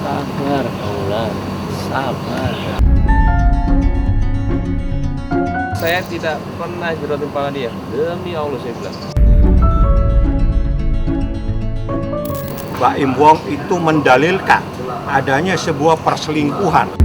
Sabar, Paula. Sabar. Saya tidak pernah jerotin kepala dia. Demi Allah saya bilang. Mbak Im Wong itu mendalilkan adanya sebuah perselingkuhan.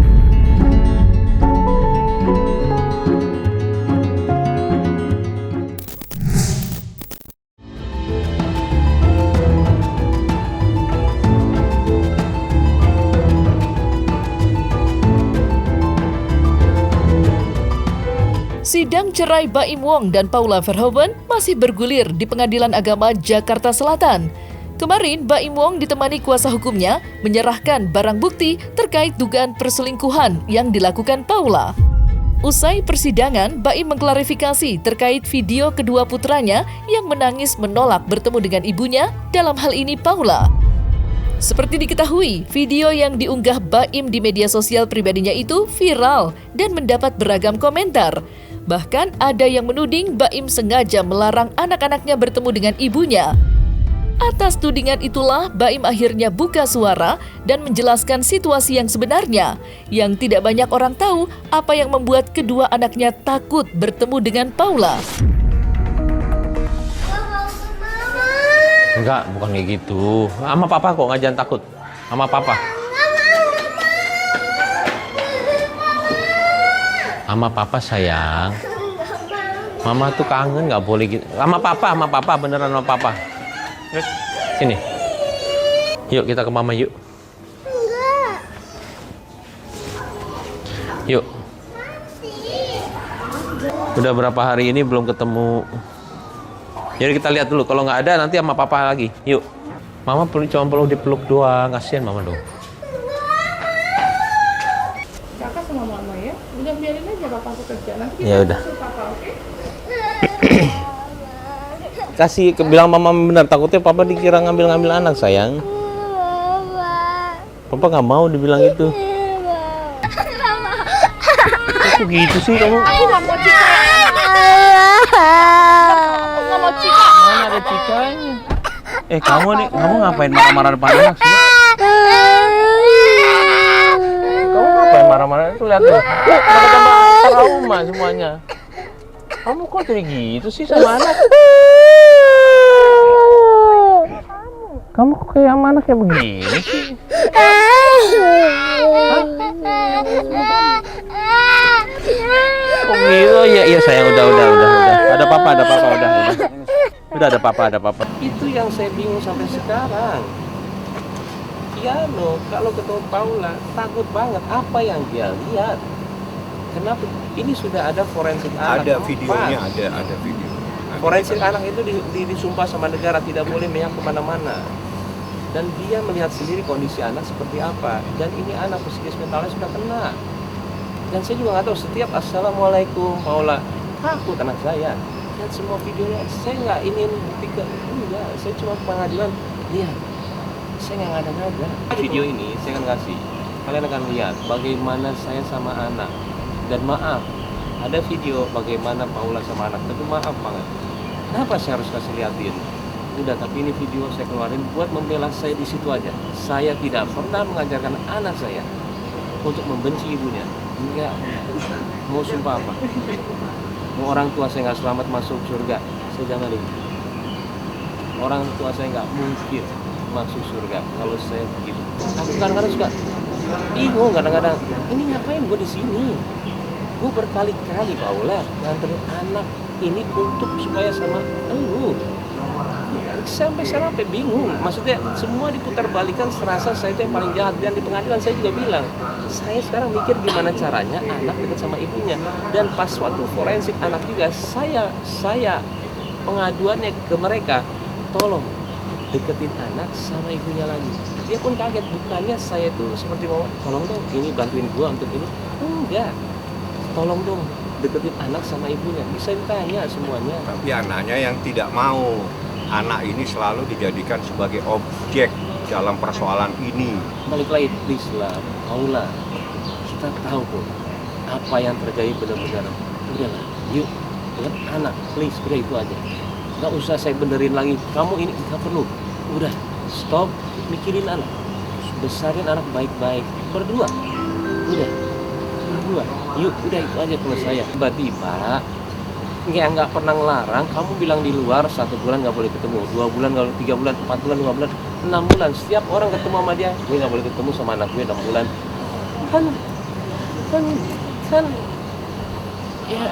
Sidang cerai Baim Wong dan Paula Verhoeven masih bergulir di Pengadilan Agama Jakarta Selatan. Kemarin, Baim Wong ditemani kuasa hukumnya menyerahkan barang bukti terkait dugaan perselingkuhan yang dilakukan Paula. Usai persidangan, Baim mengklarifikasi terkait video kedua putranya yang menangis menolak bertemu dengan ibunya, dalam hal ini Paula. Seperti diketahui, video yang diunggah Baim di media sosial pribadinya itu viral dan mendapat beragam komentar. Bahkan ada yang menuding Baim sengaja melarang anak-anaknya bertemu dengan ibunya. Atas tudingan itulah Baim akhirnya buka suara dan menjelaskan situasi yang sebenarnya, yang tidak banyak orang tahu apa yang membuat kedua anaknya takut bertemu dengan Paula. Enggak, bukan kayak gitu. Sama papa kok, nggak jangan takut. Sama papa. Sama papa sayang. Mama tuh kangen, nggak boleh gitu. Sama papa beneran sama papa. Sini. Yuk kita ke mama yuk. Yuk. Udah berapa hari ini belum ketemu. Jadi kita lihat dulu, kalau nggak ada nanti sama papa lagi. Yuk. Mama cuma perlu dipeluk doang, kasihan mama dong. Kakak sama mama ya, udah biarin aja papa kerja. Nanti kita Ya udah. susul papa, oke? Kasih bilang mama benar, takutnya papa dikira ngambil anak sayang. Papa nggak mau dibilang itu. Kok gitu sih kamu? Aku nggak mau Cika. Aku nggak mau Cika. Mana ada cikanya? Kamu nih, kamu ngapain marah-marah depan anak sih? Kamu ngapain marah-marah? Tuh lihat tuh. Pada trauma semuanya. Kamu kok jadi gitu sih sama anak? Kamu kok kayak sama anak kayak begini sih? Oh gitu, ya sayang, udah. Ada papa, udah. Udah ada papa. Itu yang saya bingung sampai sekarang. Iya loh, kalau ketemu Paula takut banget apa yang dia lihat. Kenapa? Ini sudah ada forensik anak. Ada videonya, ada video. Forensik anak itu disumpah sama negara tidak boleh meyang kemana-mana. Dan dia melihat sendiri kondisi anak seperti apa. Dan ini anak psikis mentalnya sudah kena. Dan saya juga nggak tahu, setiap assalamualaikum Paula takut anak saya. Dan semua videonya saya nggak ingin buktikan, enggak. Saya cuma pengadilan lihat. Saya nggak ngada-ngada. Video ini saya akan kasih. Kalian akan lihat bagaimana saya sama anak. Dan maaf, ada video bagaimana Paula sama anak. Tapi maaf banget. Kenapa saya harus kasih liatin? Udah, tapi ini video saya keluarin buat membela saya di situ aja. Saya tidak pernah mengajarkan anak saya untuk membenci ibunya. Enggak. Mau sumpah apa? Mau orang tua saya nggak selamat masuk surga, saya jangan itu. Orang tua saya nggak mungkin masuk surga kalau saya begitu. Aku kadang-kadang suka bingung, kadang-kadang ini ngapain gue di sini? Gue berkali-kali Paula nganterin anak ini untuk supaya sama elu. Sampai bingung, maksudnya semua diputar balikan, serasa saya itu yang paling jahat. Dan di pengadilan saya juga bilang, saya sekarang mikir gimana caranya anak dekat sama ibunya. Dan pas waktu forensik anak juga, saya pengaduannya ke mereka, tolong deketin anak sama ibunya lagi. Dia pun kaget, bukannya saya itu seperti mau, tolong dong ini bantuin gua untuk ini. Enggak, tolong dong deketin anak sama ibunya. Bisa ditanya semuanya. Tapi anaknya yang tidak mau. Anak ini selalu dijadikan sebagai objek dalam persoalan ini. Balik lagi, please lah, Paula. Kita tahu kok apa yang terjadi benar-benar. Udahlah, yuk, dengan anak, please, udah itu aja. Gak usah saya benerin lagi. Kamu ini nggak perlu. Udah, stop mikirin anak. besarin anak baik-baik berdua, udah berdua, yuk udah itu aja kalau saya. Tiba-tiba nggak pernah ngelarang, kamu bilang di luar 1 bulan nggak boleh ketemu, 2 bulan nggak boleh, 3 bulan, 4 bulan, 5 bulan, 6 bulan, setiap orang ketemu sama dia, gue nggak boleh ketemu sama anak gue 6 bulan, kan ya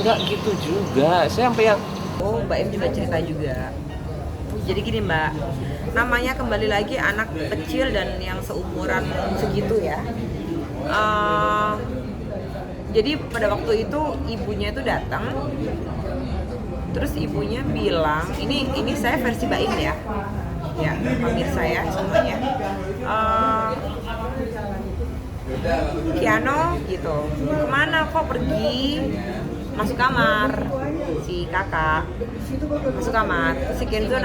nggak gitu juga. Saya sampai yang Mbak Im juga cerita juga. Jadi gini Mbak, namanya kembali lagi anak kecil dan yang seumuran segitu ya. Jadi pada waktu itu ibunya itu datang, terus ibunya bilang, ini saya versi Mbak Im ya pemirsa ya semuanya. Kiano gitu, kemana kok pergi? Masuk kamar si kakak, masuk kamar. Si Kenzo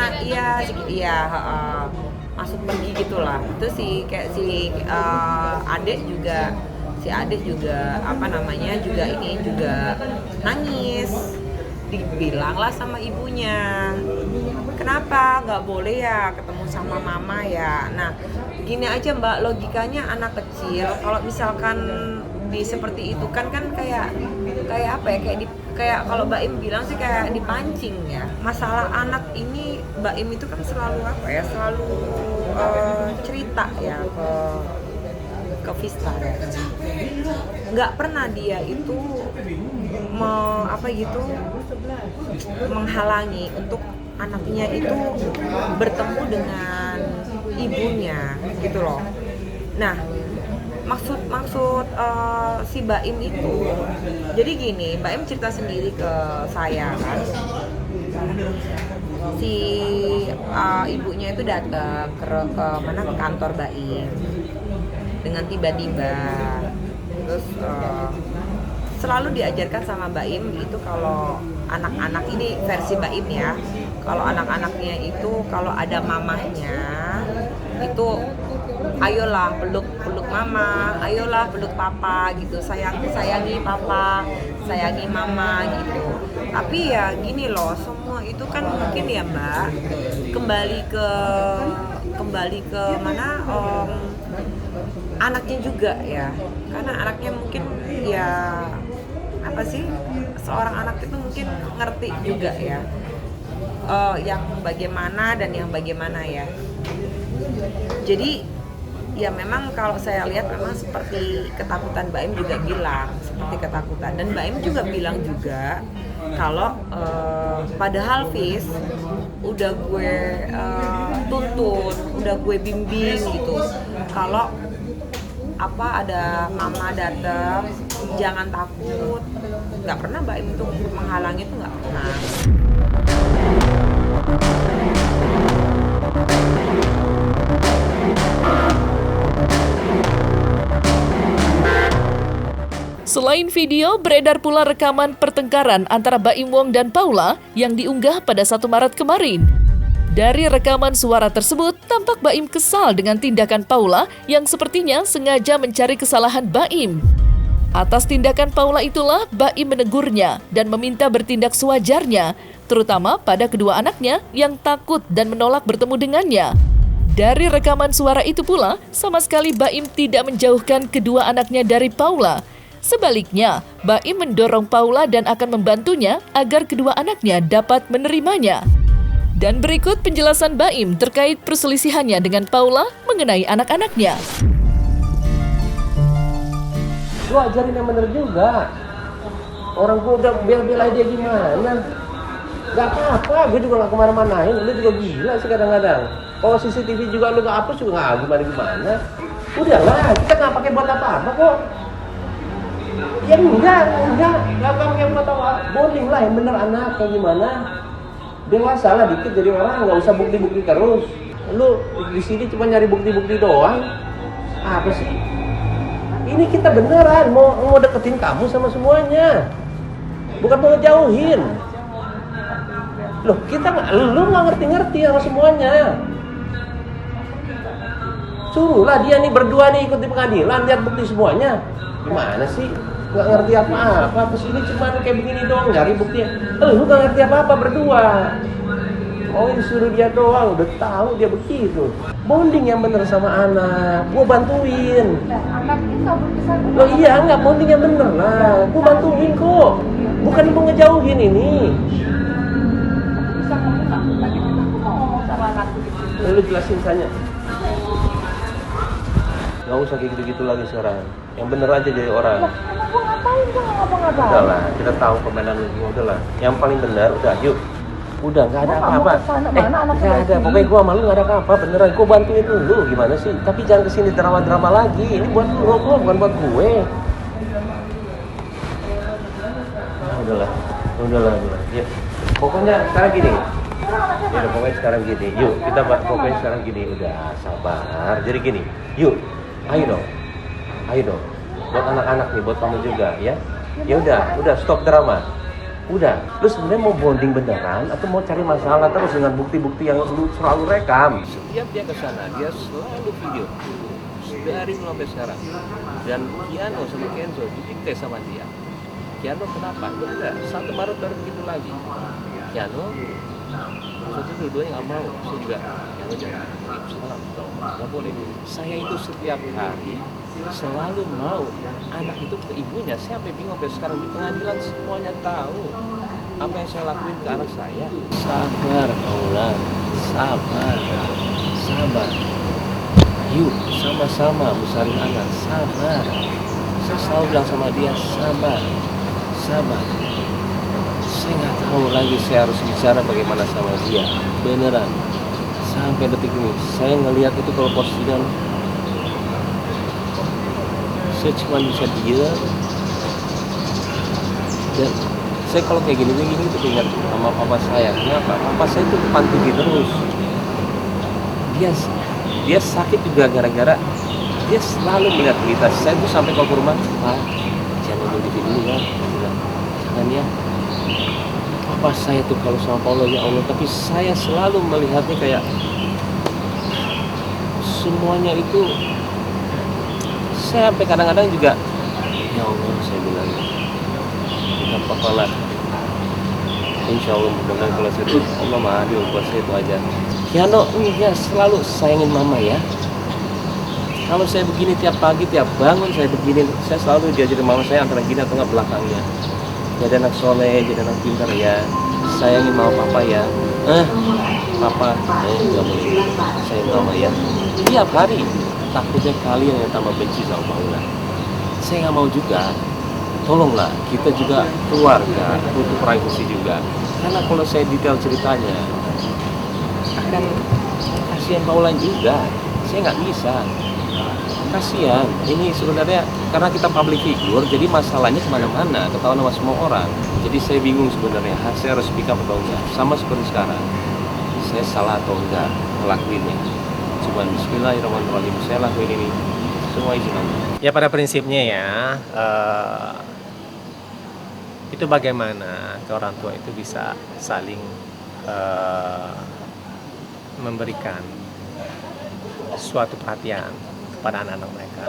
masuk pergi gitulah. Terus si adik juga juga nangis. Dibilanglah sama ibunya, kenapa nggak boleh ya ketemu sama mama ya. Nah gini aja Mbak, logikanya anak kecil kalau misalkan seperti itu kan kayak apa ya, kayak kalau Mbak Im bilang sih kayak dipancing ya. Masalah anak ini Mbak Im itu kan selalu cerita ya ke Vista ya. Nggak pernah dia itu menghalangi untuk anaknya itu bertemu dengan ibunya gitu loh. Nah maksud si Mbak Im itu, jadi gini, Mbak Im cerita sendiri ke saya kan, si ibunya itu datang ke kantor Mbak Im dengan tiba-tiba, terus selalu diajarkan sama Mbak Im itu kalau anak-anak ini versi Mbak Im ya, kalau anak-anaknya itu kalau ada mamahnya itu ayolah peluk mama, ayolah peluk papa gitu, sayangi papa, sayangi mama gitu. Tapi ya gini loh, semua itu kan mungkin ya Mbak kembali ke mana anaknya juga ya, karena anaknya mungkin ya apa sih, seorang anak itu mungkin ngerti juga ya yang bagaimana dan yang bagaimana ya. Jadi ya memang kalau saya lihat memang seperti ketakutan Mbak Im juga bilang, seperti ketakutan. Dan Mbak Im juga bilang juga kalau padahal Fis udah gue tuntun, udah gue bimbing gitu. Kalau ada mama datang, jangan takut. Nggak pernah Mbak Im itu menghalangi, itu nggak pernah. Selain video, beredar pula rekaman pertengkaran antara Baim Wong dan Paula yang diunggah pada 1 Maret kemarin. Dari rekaman suara tersebut, tampak Baim kesal dengan tindakan Paula yang sepertinya sengaja mencari kesalahan Baim. Atas tindakan Paula itulah Baim menegurnya dan meminta bertindak sewajarnya, terutama pada kedua anaknya yang takut dan menolak bertemu dengannya. Dari rekaman suara itu pula, sama sekali Baim tidak menjauhkan kedua anaknya dari Paula. Sebaliknya, Baim mendorong Paula dan akan membantunya agar kedua anaknya dapat menerimanya. Dan berikut penjelasan Baim terkait perselisihannya dengan Paula mengenai anak-anaknya. Lu ajarin yang bener juga. Orang gua udah bela-belain dia gimana. Gak apa-apa, gue juga gak kemana-manain. Lu juga gila sih kadang-kadang. Kalau CCTV juga lu gak hapus juga gak gimana-gimana. Udahlah, kita gak pakai buat apa-apa kok. Ya enggak pakai buat apa. Bonding lah yang bener anak kayak gimana. Dewasa lah dikit jadi orang, gak usah bukti-bukti terus. Lu di sini cuma nyari bukti-bukti doang. Apa sih? Ini kita beneran mau deketin kamu sama semuanya, bukan mau ngejauhin. Loh, lu nggak ngerti sama semuanya. Suruhlah dia nih berdua nih ikut di pengadilan, lihat bukti semuanya. Gimana sih? Nggak ngerti apa-apa. Kesini cuma kayak begini doang, nyari bukti. Lu nggak ngerti apa-apa berdua. Oh ini suruh dia doang, udah tahu dia begitu. Bonding yang bener sama anak, gua bantuin. Anaknya nggak berkesan. Loh iya nggak, bonding yang bener lah, gua bantuin kok. Bukan mau ngejauhin ini. Bisa ngomong nggak? Tadi kan aku mau ngomong sama anakku gitu. Lalu jelasin saja. Nggak usah kayak gitu-gitu lagi sekarang. Yang bener aja jadi orang. Lah, emang gua ngapain? Gua nggak ngapa-ngapain. Udah lah, kita tahu permainan lu, udah lah. Yang paling benar, udah yuk. Udah, nggak ada Gua nggak mau apa-apa. kesana, mana anaknya Nggak ada, lagi? pokoknya gua sama lu nggak ada apa-apa, beneran. Gua bantuin lu, gimana sih? Tapi jangan kesini drama-drama lagi. Ini buat lu, bukan buat gue. Nah, udahlah, udahlah. Ya. Pokoknya sekarang gini. Ya udah, pokoknya sekarang gini. Yuk, kita pokoknya sekarang gini. Udah, sabar. Jadi gini, yuk. Ayo dong. Buat anak-anak nih, buat kamu juga, ya. Ya udah, stop drama. Udah, lu sebenarnya mau bonding beneran atau mau cari masalah terus dengan bukti-bukti yang lu selalu rekam? Setiap dia ke sana, dia selalu video dari mulai sampai sekarang. Dan Kiano sama Kenzo didikte sama dia. Kiano kenapa? Udah, 1 Maret baru begitu lagi. Kiano, satu dua-duanya nggak mau. Saya juga, Kiano jangan salam dong, nggak boleh. Saya itu setiap hari selalu mau anak itu ke ibunya. Saya sampai bingung sampai sekarang di pengadilan semuanya tahu apa yang saya lakuin ke anak saya. Sabar Paula, sabar. Yuk sama-sama besarin anak, sabar. Saya selalu bilang sama dia, sabar. Saya nggak tahu lagi saya harus bicara bagaimana sama dia, beneran. Sampai detik ini saya ngelihat itu kalau postingan, saya cuma bisa diam. Dan saya kalau kayak gini tuh ingat sama papa saya. Kenapa? Papa saya itu depan TV terus. Dia sakit juga gara-gara dia selalu melihat berita. Saya tuh sampai kalau ke rumah, Pak, jangan nonton TV dulu ya. Dia bilang, jangan ya. Papa saya tuh kalau sama Paulo, ya Allah, tapi saya selalu melihatnya kayak semuanya itu. Saya sampai kadang-kadang juga, ya Allah, saya bilang, tidak apa-apa lah. Insya Allah mudah-mudahan kalau saya itu Allah Maha Adil buat saya itu aja. Kiano, ya selalu sayangin mama ya. Kalau saya begini tiap pagi, tiap bangun saya begini, saya selalu diajarin mama saya antara gini atau nggak belakangnya. Jadi anak soleh, jadi anak pintar ya. Sayangin mama papa ya. Papa, nggak boleh. Sayangin mama ya. Tiap hari. Takutnya kalian yang tambah benci sama Paula. Saya nggak mau juga. Tolonglah, kita juga keluarga, butuh privasi juga. Karena kalau saya detail ceritanya, akan kasihan Paula juga. Saya nggak bisa. Kasihan. Ini sebenarnya karena kita public figure, jadi masalahnya kemana-mana, ketahuan sama semua orang. Jadi saya bingung sebenarnya, saya harus speak up atau enggak. Sama seperti sekarang, saya salah atau enggak ngelakuinnya. Cuman bismillahirrahmanirrahim, saya lakuin ini semua izin Allah. Ya pada prinsipnya ya, itu bagaimana ke orang tua itu bisa saling memberikan suatu perhatian kepada anak-anak mereka.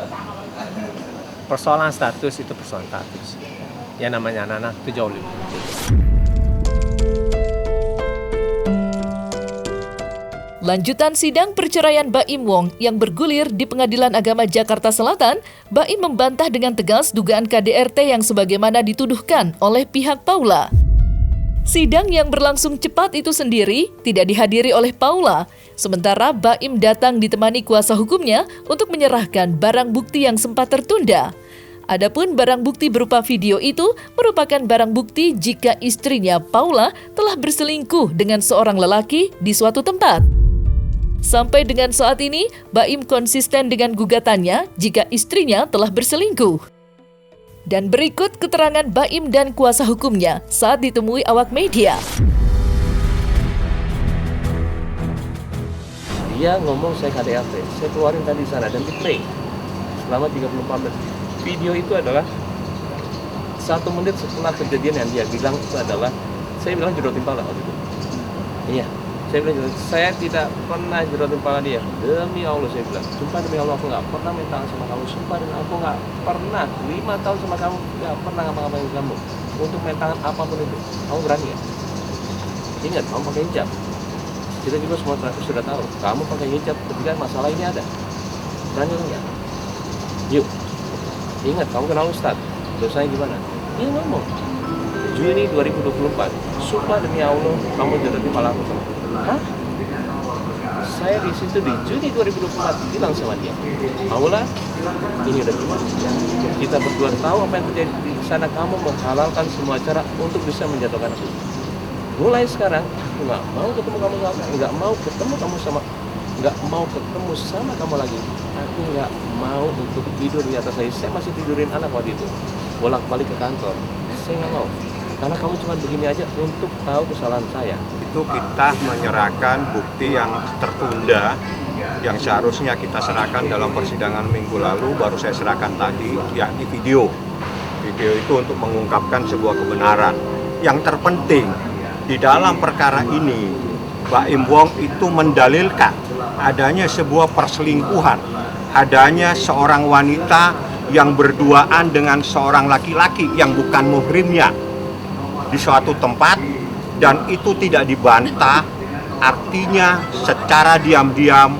Persoalan status itu persoalan status. Ya namanya anak-anak itu jauh lebih penting. Lanjutan sidang perceraian Baim Wong yang bergulir di Pengadilan Agama Jakarta Selatan, Baim membantah dengan tegas dugaan KDRT yang sebagaimana dituduhkan oleh pihak Paula. Sidang yang berlangsung cepat itu sendiri tidak dihadiri oleh Paula, sementara Baim datang ditemani kuasa hukumnya untuk menyerahkan barang bukti yang sempat tertunda. Adapun barang bukti berupa video itu merupakan barang bukti jika istrinya Paula telah berselingkuh dengan seorang lelaki di suatu tempat. Sampai dengan saat ini, Baim konsisten dengan gugatannya jika istrinya telah berselingkuh. Dan berikut keterangan Baim dan kuasa hukumnya saat ditemui awak media. Dia ngomong saya KDRT, saya keluarin tadi sana dan di play selama 34 menit. Video itu adalah 1 menit setelah kejadian yang dia bilang itu adalah, saya bilang jerotin pala waktu itu. Iya, saya bilang saya tidak pernah jerotin pala dia. Demi Allah saya bilang, sumpah demi Allah aku nggak pernah minta sama kamu. Sumpah dan aku nggak pernah 5 tahun sama kamu, nggak pernah ngapa-ngapain kamu untuk main tangan apapun itu. Kamu berani ya? Ingat, kamu pakai hijab. Kita juga semua sudah tahu. Kamu pakai hijab ketika masalah ini ada. Berani enggak? Yuk. Ingat, kamu kenal Ustadz. Dosanya gimana? Dia ngomong. Juni 2024. Sumpah demi Allah, kamu jodoh di kepala aku. Hah? Saya di situ di Juni 2024 bilang sama dia, Paula, ini udah gimana? Kita berdua tahu apa yang terjadi di sana. Kamu menghalalkan semua cara untuk bisa menjatuhkan aku. Mulai sekarang, aku nggak mau ketemu kamu lagi, nggak mau ketemu kamu lagi. Aku nggak mau untuk tidur di atas saya. Saya masih tidurin anak waktu itu, bolak-balik ke kantor. Saya nggak mau, karena kamu cuma begini aja untuk tahu kesalahan saya. Itu kita menyerahkan bukti yang tertunda yang seharusnya kita serahkan dalam persidangan minggu lalu, baru saya serahkan tadi, yakni video itu untuk mengungkapkan sebuah kebenaran. Yang terpenting di dalam perkara ini, Baim Wong itu mendalilkan adanya sebuah perselingkuhan, adanya seorang wanita yang berduaan dengan seorang laki-laki yang bukan muhrimnya di suatu tempat, dan itu tidak dibantah. Artinya secara diam-diam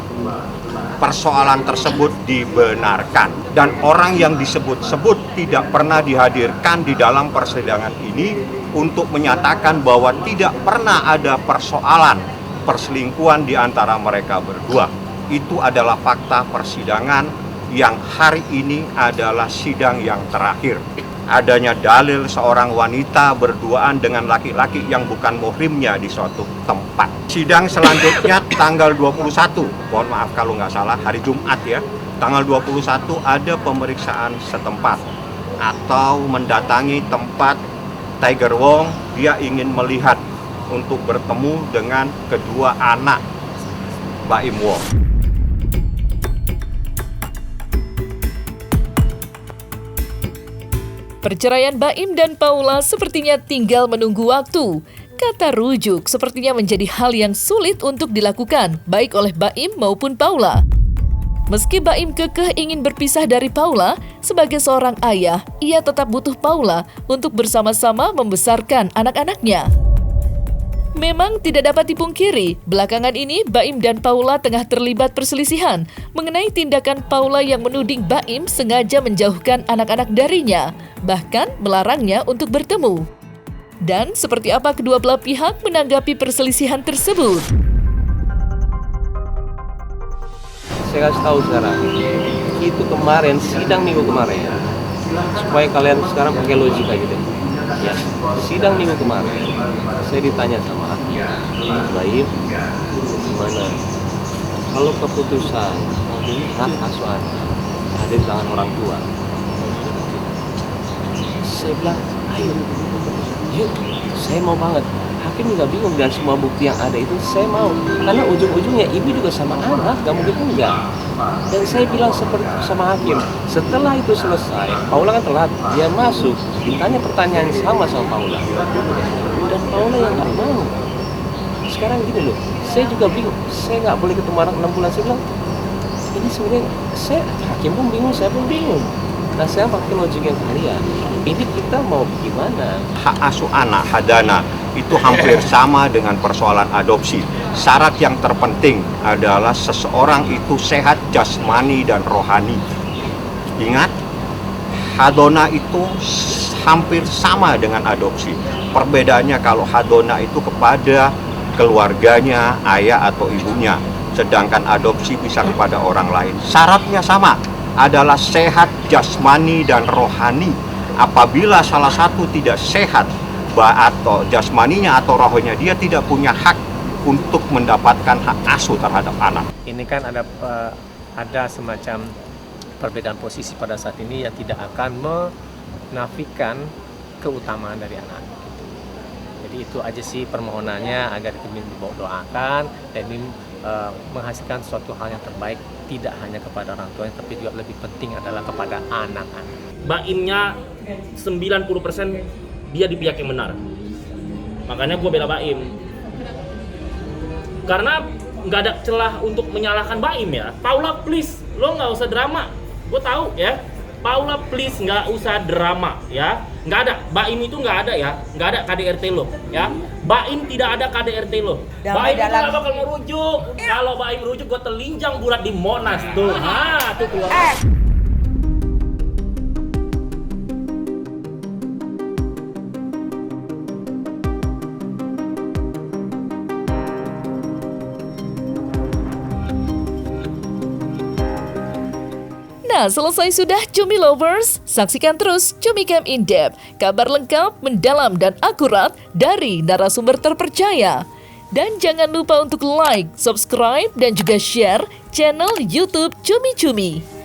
persoalan tersebut dibenarkan, dan orang yang disebut-sebut tidak pernah dihadirkan di dalam persidangan ini untuk menyatakan bahwa tidak pernah ada persoalan perselingkuhan di antara mereka berdua. Itu adalah fakta persidangan yang hari ini adalah sidang yang terakhir. Adanya dalil seorang wanita berduaan dengan laki-laki yang bukan muhrimnya di suatu tempat. Sidang selanjutnya tanggal 21, mohon maaf kalau nggak salah, hari Jumat ya. Tanggal 21 ada pemeriksaan setempat atau mendatangi tempat Tiger Wong. Dia ingin melihat untuk bertemu dengan kedua anak Baim Wong. Perceraian Baim dan Paula sepertinya tinggal menunggu waktu. Kata rujuk sepertinya menjadi hal yang sulit untuk dilakukan, baik oleh Baim maupun Paula. Meski Baim kekeh ingin berpisah dari Paula, sebagai seorang ayah, ia tetap butuh Paula untuk bersama-sama membesarkan anak-anaknya. Memang tidak dapat dipungkiri, belakangan ini Baim dan Paula tengah terlibat perselisihan mengenai tindakan Paula yang menuding Baim sengaja menjauhkan anak-anak darinya, bahkan melarangnya untuk bertemu. Dan seperti apa kedua belah pihak menanggapi perselisihan tersebut? Saya kasih tahu sekarang, itu kemarin, sidang minggu kemarin, supaya kalian sekarang pakai logika gitu ya. Sidang minggu kemarin, saya ditanya sama Baim, gimana kalau keputusan hak asuh anak ada di tangan orang tua? Saya bilang, ayo, yuk, saya mau banget. Hakim juga bingung dengan semua bukti yang ada itu. Saya mau, karena ujung-ujungnya ibu juga sama anak, gak mungkin enggak. Dan saya bilang seperti sama hakim, setelah itu selesai, Paula kan telat, dia masuk, ditanya pertanyaan sama Paula, dan Paula yang gak mau. Sekarang gini loh, saya juga bingung, saya gak boleh ketemu anak 6 bulan. Saya bilang, ini sebenarnya saya, hakim pun bingung, saya pun bingung. Nah, saya pakai logiknya kalian, ini kita mau gimana? Hak asuh anak, hadana, itu hampir sama dengan persoalan adopsi. Syarat yang terpenting adalah seseorang itu sehat jasmani dan rohani. Ingat, hadona itu hampir sama dengan adopsi. Perbedaannya kalau hadona itu kepada keluarganya, ayah atau ibunya, sedangkan adopsi bisa kepada orang lain. Syaratnya sama, adalah sehat jasmani dan rohani. Apabila salah satu tidak sehat, atau jasmaninya atau rohaninya, dia tidak punya hak untuk mendapatkan hak asuh terhadap anak. Ini kan ada semacam perbedaan posisi pada saat ini yang tidak akan menafikan keutamaan dari anak. Jadi itu aja sih permohonannya, agar kami doakan dan ini menghasilkan suatu hal yang terbaik, tidak hanya kepada orang tua, tapi juga lebih penting adalah kepada anak-anak. Baimnya 90% dia di pihak yang benar, makanya gue bela Baim, karena nggak ada celah untuk menyalahkan Baim ya. Paula please, lo nggak usah drama, gue tahu ya, Paula please nggak usah drama ya. Nggak ada, Baim itu nggak ada ya. Nggak ada KDRT lo ya. Baim tidak ada KDRT lo. Baim itu nggak bakal merujuk. Kalau Baim rujuk gue telinjang bulat di Monas tuh. Tuh keluar. Nah, selesai sudah Cumi Lovers? Saksikan terus Cumi Camp In Depth, kabar lengkap, mendalam, dan akurat dari narasumber terpercaya. Dan jangan lupa untuk like, subscribe, dan juga share channel YouTube Cumi Cumi.